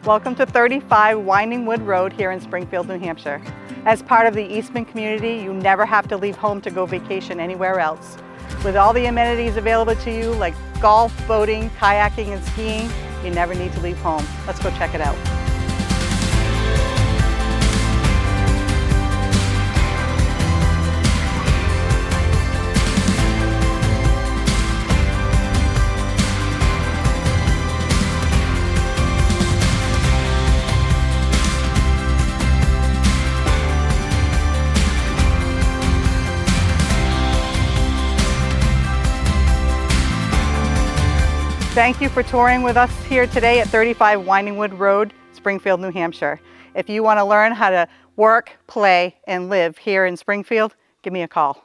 Welcome to 35 Winding Wood Road here in Springfield, New Hampshire. As part of the Eastman community, you never have to leave home to go vacation anywhere else. With all the amenities available to you like golf, boating, kayaking, and skiing, you never need to leave home. Let's go check it out. Thank you for touring with us here today at 35 Winding Wood Road, Springfield, New Hampshire. If you want to learn how to work, play, and live here in Springfield, give me a call.